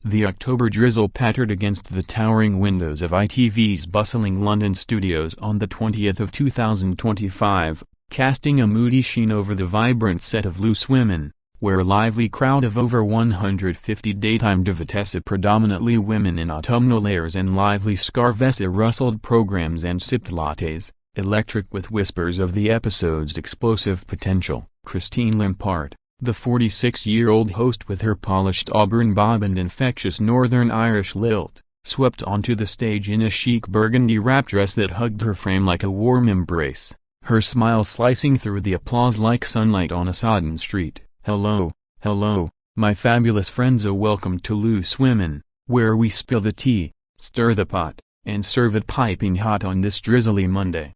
The October drizzle pattered against the towering windows of ITV's bustling London studios on the 20th of 2025, casting a moody sheen over the vibrant set of Loose Women, where a lively crowd of over 150 daytime divitessa, predominantly women in autumnal airs and lively scarvessa rustled programs and sipped lattes, electric with whispers of the episode's explosive potential. Christine Lampard, the 46-year-old host with her polished auburn bob and infectious Northern Irish lilt, swept onto the stage in a chic burgundy wrap dress that hugged her frame like a warm embrace, her smile slicing through the applause like sunlight on a sodden street. Hello, hello, my fabulous friends, welcome to Loose Women, where we spill the tea, stir the pot, and serve it piping hot on this drizzly Monday.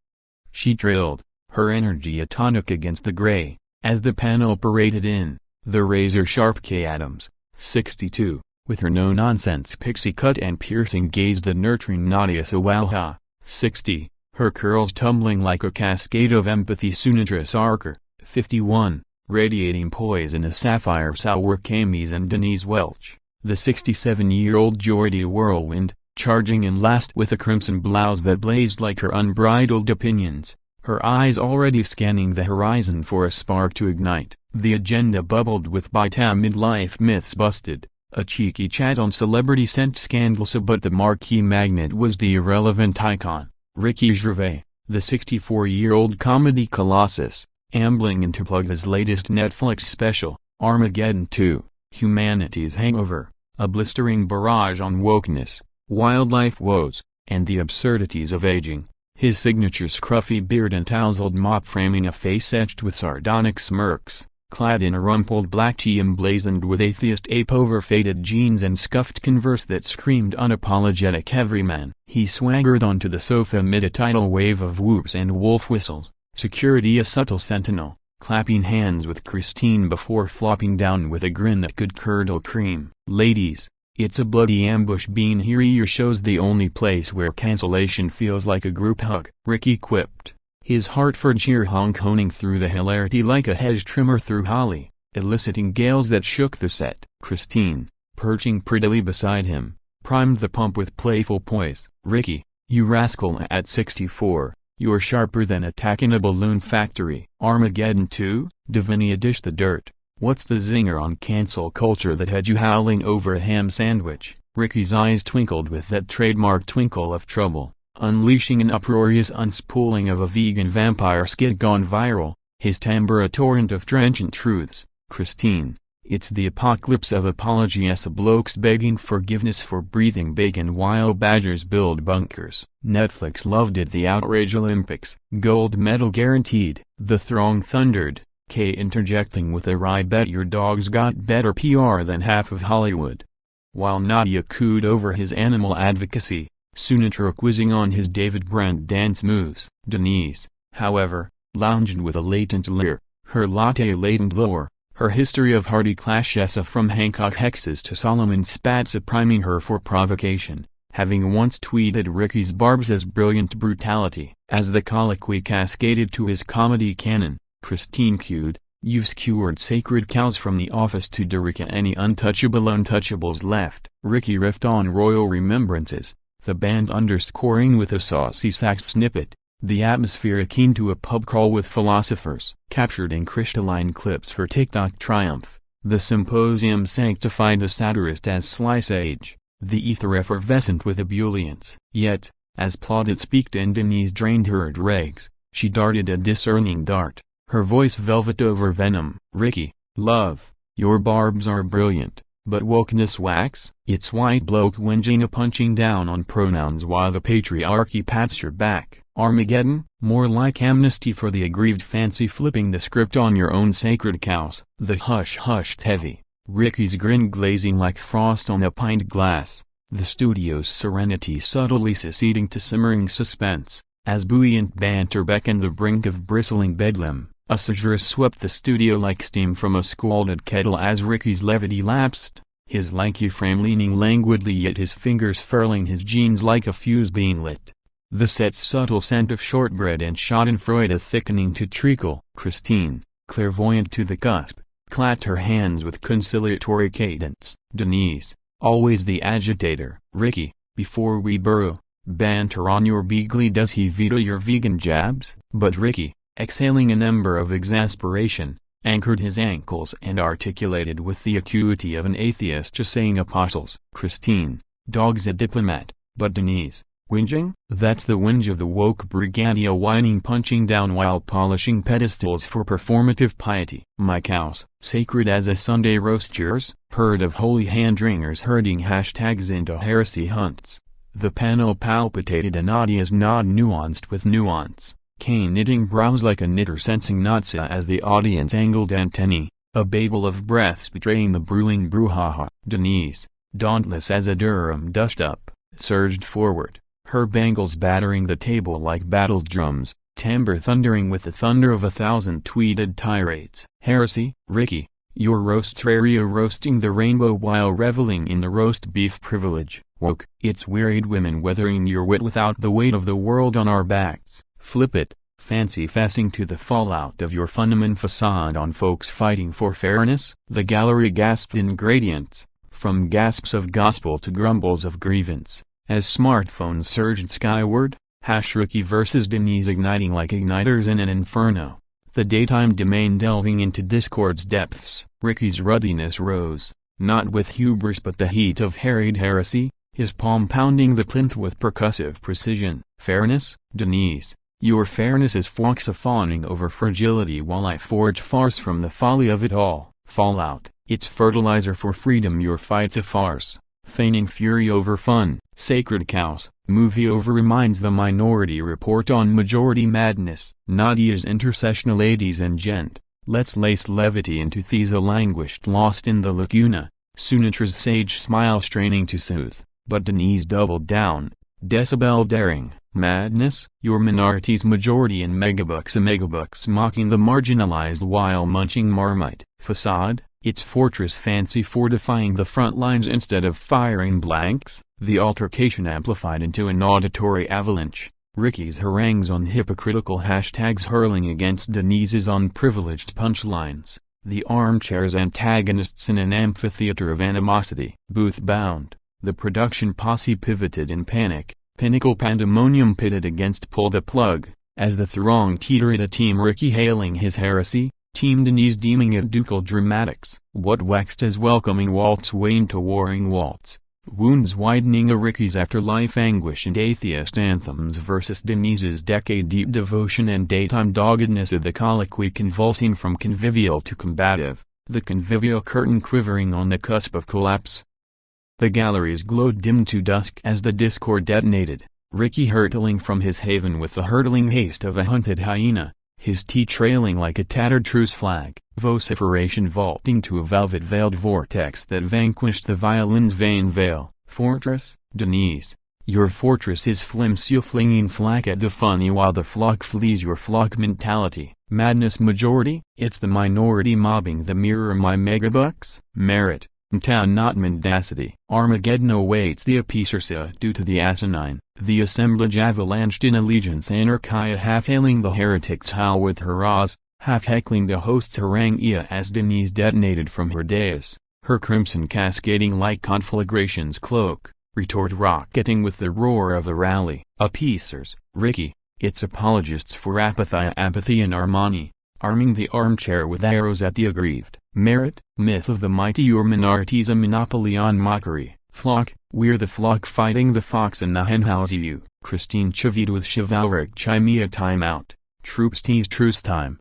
She trilled, her energy a tonic against the gray, as the panel paraded in, the razor-sharp Kay Adams, 62, with her no-nonsense pixie cut and piercing gaze, the nurturing Nadia Sawalha, 60, her curls tumbling like a cascade of empathy, Sunitra Sarkar, 51, radiating poise in a sapphire sour camise, and Denise Welch, the 67-year-old Geordie whirlwind, charging in last with a crimson blouse that blazed like her unbridled opinions, her eyes already scanning the horizon for a spark to ignite. The agenda bubbled with Bita midlife myths busted, a cheeky chat on celebrity scent scandals, but the marquee magnet was the irrelevant icon, Ricky Gervais, the 64-year-old comedy colossus, ambling in to plug his latest Netflix special, Armageddon 2, Humanity's Hangover, a blistering barrage on wokeness, wildlife woes, and the absurdities of aging, his signature scruffy beard and tousled mop framing a face etched with sardonic smirks, clad in a rumpled black tee emblazoned with atheist ape over faded jeans and scuffed Converse that screamed unapologetic everyman. He swaggered onto the sofa amid a tidal wave of whoops and wolf whistles, security a subtle sentinel, clapping hands with Christine before flopping down with a grin that could curdle cream. Ladies, it's a bloody ambush being here. Your show's the only place where cancellation feels like a group hug, Ricky quipped, his Hertfordshire honk honing through the hilarity like a hedge trimmer through holly, eliciting gales that shook the set. Christine, perching prettily beside him, primed the pump with playful poise. Ricky, you rascal, at 64, you're sharper than a tack in a balloon factory. Armageddon 2, Davinia dish the dirt. What's the zinger on cancel culture that had you howling over a ham sandwich? Ricky's eyes twinkled with that trademark twinkle of trouble, unleashing an uproarious unspooling of a vegan vampire skit gone viral, his timbre a torrent of trenchant truths. Christine, it's the apocalypse of apologies, blokes begging forgiveness for breathing bacon while badgers build bunkers. Netflix loved it, the outrage Olympics, gold medal guaranteed. The throng thundered, Kay interjecting with a wry bet your dog's got better PR than half of Hollywood. While Nadia cooed over his animal advocacy, Sunitra quizzing on his David Brent dance moves. Denise, however, lounged with a latent leer, her latte-laden lore, her history of hearty clashes from Hancock hexes to Solomon spats priming her for provocation, having once tweeted Ricky's barbs as brilliant brutality. As the colloquy cascaded to his comedy canon, Christine cued, "You've skewered sacred cows from the office to Derica, any untouchable untouchables left." Ricky riffed on royal remembrances, the band underscoring with a saucy sax snippet, the atmosphere akin to a pub crawl with philosophers. Captured in crystalline clips for TikTok triumph, the symposium sanctified the satirist as sly sage, the ether effervescent with ebullience. Yet, as plaudits peaked and Denise drained her dregs, she darted a discerning dart, her voice velvet over venom. "Ricky, love, your barbs are brilliant, but wokeness wax?" It's white bloke whinging punching down on pronouns while the patriarchy pats your back. Armageddon? More like amnesty for the aggrieved fancy flipping the script on your own sacred cows. The hush hushed heavy, Ricky's grin glazing like frost on a pint glass, the studio's serenity subtly succeeding to simmering suspense, as buoyant banter beckoned the brink of bristling bedlam. A satirist swept the studio like steam from a scalded kettle as Ricky's levity lapsed, his lanky frame leaning languidly yet his fingers furling his jeans like a fuse being lit. The set's subtle scent of shortbread and schadenfreude thickening to treacle. Christine, clairvoyant to the cusp, clapped her hands with conciliatory cadence. Denise, always the agitator. Ricky, before we burrow, banter on your beagly, does he veto your vegan jabs? But Ricky, exhaling an ember of exasperation, anchored his ankles and articulated with the acuity of an atheist just saying apostles. Christine, dog's a diplomat, but Denise, whinging? That's the whinge of the woke brigadia, whining, punching down while polishing pedestals for performative piety. My cows, sacred as a Sunday roast. Yours, herd of holy hand-wringers herding hashtags into heresy hunts. The panel palpitated, and Nadia's nod nuanced with nuance. Kane knitting brows like a knitter sensing nausea as the audience angled antennae, a babel of breaths betraying the brewing brouhaha. Denise, dauntless as a Durham dust-up, surged forward, her bangles battering the table like battle drums, timbre thundering with the thunder of 1,000 tweeted tirades. Heresy? Ricky, your roastraria roasting the rainbow while reveling in the roast beef privilege. Woke, it's wearied women weathering your wit without the weight of the world on our backs. Flip it, fancy fasting to the fallout of your fundament facade on folks fighting for fairness? The gallery gasped in gradients, from gasps of gospel to grumbles of grievance, as smartphones surged skyward. Ricky versus Denise igniting like igniters in an inferno, the daytime domain delving into discord's depths. Ricky's ruddiness rose, not with hubris but the heat of harried heresy, his palm pounding the plinth with percussive precision. Fairness? Denise, your fairness is fawning over fragility while I forge farce from the folly of it all. Fallout, it's fertilizer for freedom. Your fight's a farce, feigning fury over fun. Sacred cows, movie over reminds the Minority Report on majority madness. Nadia's intercessional, ladies and gent, let's lace levity into Thesa languished lost in the lacuna, Sunetra's sage smile straining to soothe, but Denise doubled down, decibel daring. Madness? Your minority's majority in megabucks mocking the marginalized while munching Marmite. Facade? Its fortress fancy fortifying the front lines instead of firing blanks. The altercation amplified into an auditory avalanche, Ricky's harangues on hypocritical hashtags hurling against Denise's unprivileged punchlines, the armchair's antagonists in an amphitheater of animosity. Booth-bound, the production posse pivoted in panic, pinnacle pandemonium pitted against pull the plug, as the throng teetered, a team Ricky hailing his heresy, Team Denise deeming it ducal dramatics. What waxed as welcoming waltz waned to warring waltz, wounds widening a Ricky's afterlife anguish and atheist anthems versus Denise's decade-deep devotion and daytime doggedness of the colloquy convulsing from convivial to combative, the convivial curtain quivering on the cusp of collapse. The galleries glowed dim to dusk as the discord detonated, Ricky hurtling from his haven with the hurtling haste of a hunted hyena, his tea trailing like a tattered truce flag, vociferation vaulting to a velvet-veiled vortex that vanquished the violin's vain veil. Fortress? Denise, your fortress is flimsy, flinging flack at the funny while the flock flees your flock mentality. Madness? Majority? It's the minority mobbing the mirror my megabucks. Merit? Not mendacity. Armageddon awaits the apiecersa due to the asinine. The assemblage avalanched in allegiance, anarchia half-hailing the heretics howl with hurrahs, half-heckling the host's harangue as Denise detonated from her dais, her crimson cascading like conflagration's cloak, retort rocketing with the roar of the rally. Appeasers? Ricky, its apologists for apathy and Armani, arming the armchair with arrows at the aggrieved. Merit? Myth of the mighty, your minority's a monopoly on mockery. Flock? We're the flock fighting the fox and the henhouse. You. Christine chivied with chivalric chimea. Timeout. Troops tease truce time.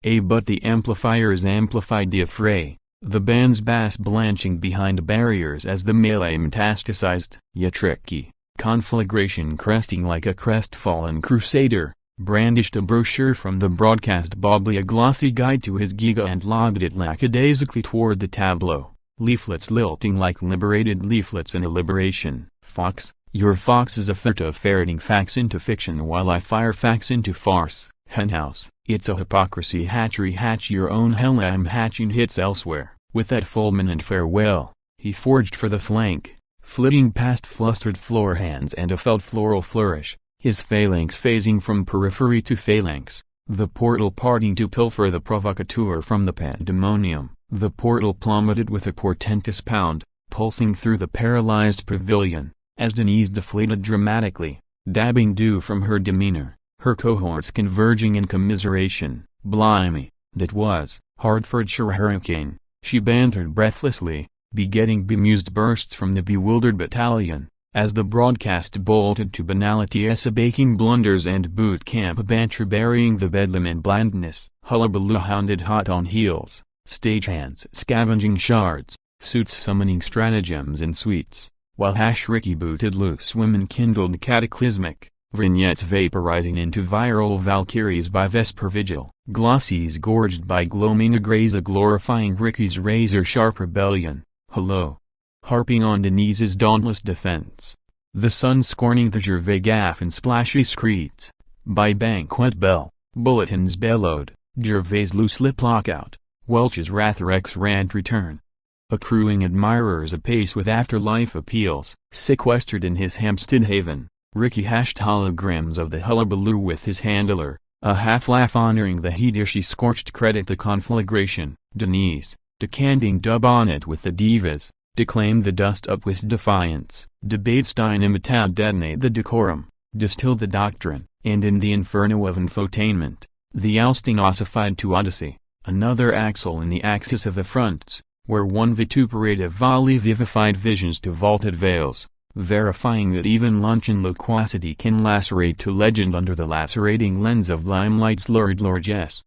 But the amplifiers amplified the affray, the band's bass blanching behind barriers as the melee metastasized. Tricky, conflagration cresting like a crestfallen crusader, brandished a brochure from the broadcast Bobley, a glossy guide to his giga, and lobbed it lackadaisically toward the tableau, leaflets lilting like liberated leaflets in a liberation. Fox, your fox is a flirt of ferreting facts into fiction while I fire facts into farce. Henhouse, it's a hypocrisy. Hatchery, hatch your own hell. I'm hatching hits elsewhere. With that fulminant farewell, he forged for the flank, flitting past flustered floor hands and a felt floral flourish, his phalanx phasing from periphery to phalanx, the portal parting to pilfer the provocateur from the pandemonium. The portal plummeted with a portentous pound, pulsing through the paralyzed pavilion, as Denise deflated dramatically, dabbing dew from her demeanor, her cohorts converging in commiseration. "Blimey, that was Hertfordshire hurricane," she bantered breathlessly, begetting bemused bursts from the bewildered battalion, as the broadcast bolted to banality baking blunders and boot camp banter burying the bedlam in blandness, hullabaloo hounded hot on heels, stagehands scavenging shards, suits summoning stratagems and sweets, while Ricky booted loose women kindled cataclysmic vignettes vaporizing into viral Valkyries by Vesper Vigil, glossies gorged by gloaming Graza glorifying Ricky's razor-sharp rebellion, hello, harping on Denise's dauntless defense, the Sun scorning the Gervais gaffe in splashy screeds, by banquet bell, bulletins bellowed, Gervais' loose lip lockout, Welch's Wrath Rant return. Accruing admirers apace with afterlife appeals, sequestered in his Hampstead haven, Ricky hashed holograms of the hullabaloo with his handler, a half-laugh honoring the he-she scorched credit the conflagration. Denise, decanting dub on it with the divas, declaimed the dust up with defiance, debate Steinimitat detonate the decorum, distill the doctrine, and in the inferno of infotainment, the ousting ossified to Odyssey, another axle in the axis of affronts, where one vituperative volley vivified visions to vaulted veils, verifying that even luncheon loquacity can lacerate to legend under the lacerating lens of limelight's lurid largesse.